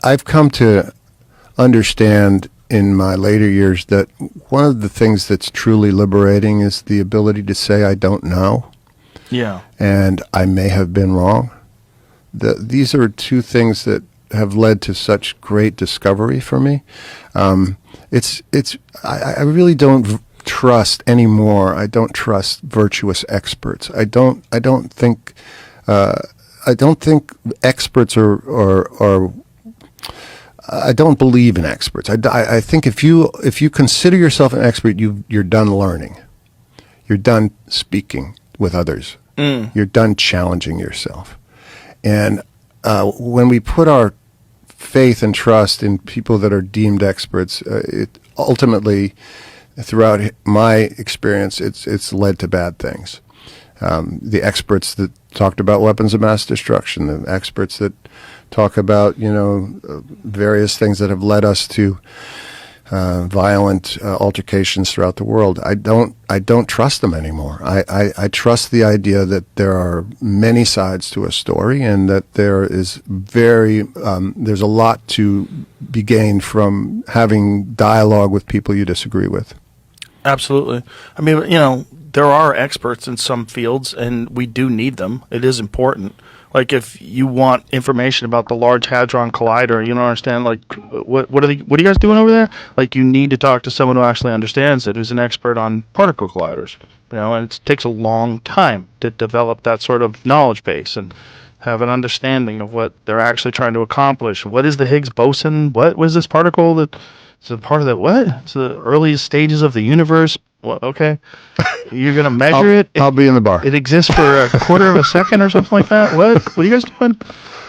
I've come to understand in my later years that one of the things that's truly liberating is the ability to say I don't know. Yeah. And I may have been wrong. These are two things that have led to such great discovery for me. I really don't trust anymore. I don't trust virtuous experts. I don't think experts are I don't believe in experts. I think if you consider yourself an expert, you're done learning. You're done speaking with others. You're done challenging yourself. And when we put our faith and trust in people that are deemed experts, it ultimately, throughout my experience, it's led to bad things. The experts that talked about weapons of mass destruction, the experts that talk about various things that have led us to violent altercations throughout the world. I don't trust them anymore. I trust the idea that there are many sides to a story, and that there is there's a lot to be gained from having dialogue with people you disagree with. Absolutely. I mean, there are experts in some fields, and we do need them. It is important. Like, if you want information about the Large Hadron Collider, you don't understand, like, what are you guys doing over there? Like, you need to talk to someone who actually understands it, who's an expert on particle colliders. And it takes a long time to develop that sort of knowledge base and have an understanding of what they're actually trying to accomplish. What is the Higgs boson? What was this particle that... It's a part of the what? It's the earliest stages of the universe. Well, okay. You're going to measure it? I'll be in the bar. It exists for a quarter of a second or something like that? What are you guys doing?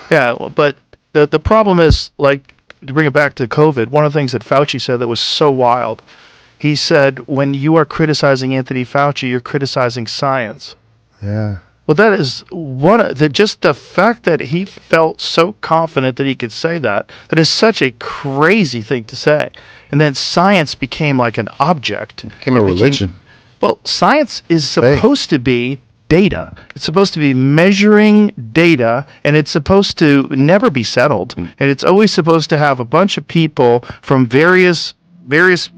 Yeah, well, but the problem is, like, to bring it back to COVID, one of the things that Fauci said that was so wild, he said, when you are criticizing Anthony Fauci, you're criticizing science. Yeah. Well, that is just the fact that he felt so confident that he could say that is such a crazy thing to say. And then science became like an object. It became a religion. Well, science is supposed to be data. It's supposed to be measuring data, and it's supposed to never be settled. And it's always supposed to have a bunch of people from various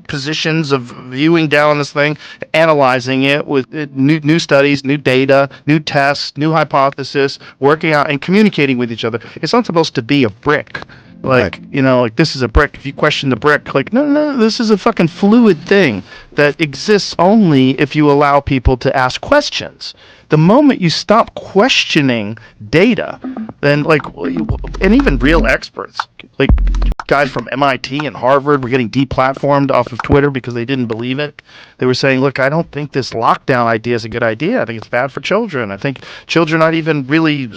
positions of viewing down this thing, analyzing it with new studies, new data, new tests, new hypothesis, working out and communicating with each other. It's not supposed to be a brick. Like, right. Like, this is a brick. If you question the brick, like, no, this is a fucking fluid thing that exists only if you allow people to ask questions. The moment you stop questioning data, then, like, and even real experts, like guys from MIT and Harvard were getting deplatformed off of Twitter because they didn't believe it. They were saying, look, I don't think this lockdown idea is a good idea. I think it's bad for children. I think children aren't even really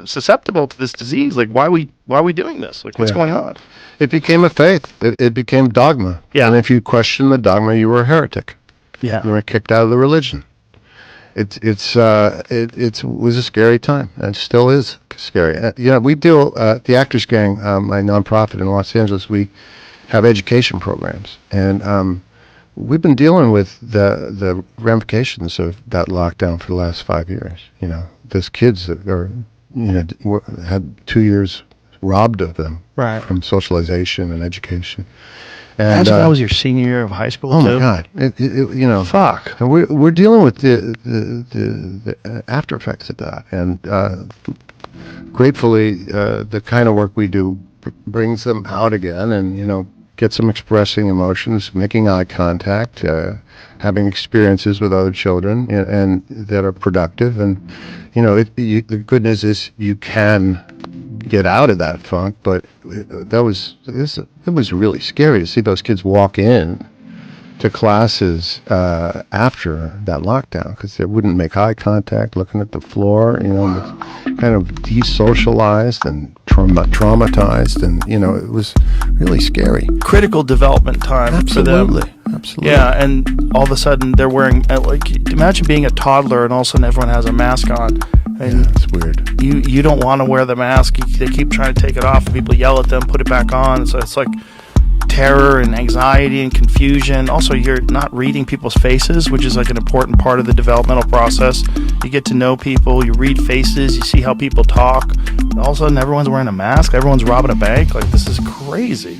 susceptible to this disease. Like, why are we doing this? Like, what's going on? It became a faith. It became dogma. Yeah. And if you questioned the dogma, you were a heretic. Yeah. You were kicked out of the religion. It was a scary time, and still is scary. We deal the Actors Gang, my nonprofit in Los Angeles. We have education programs, and we've been dealing with the ramifications of that lockdown for the last 5 years. Those kids that are had 2 years robbed of them from socialization and education. And that was your senior year of high school. Oh too? my God! Fuck. And we're dealing with the after effects of that, and gratefully, the kind of work we do brings them out again, and gets them expressing emotions, making eye contact, having experiences with other children, and that are productive. And the good news is you can get out of that funk, but it was really scary to see those kids walk in to classes after that lockdown, because they wouldn't make eye contact, looking at the floor, kind of desocialized and traumatized, and it was really scary. Critical development time for them. Absolutely. Yeah, and all of a sudden they're wearing, imagine being a toddler and all of a sudden everyone has a mask on. And it's weird. You don't want to wear the mask. They keep trying to take it off. People yell at them, put it back on. So it's like terror and anxiety and confusion. Also, you're not reading people's faces, which is like an important part of the developmental process. You get to know people, you read faces, you see how people talk. All of a sudden, everyone's wearing a mask, everyone's robbing a bank. Like, this is crazy.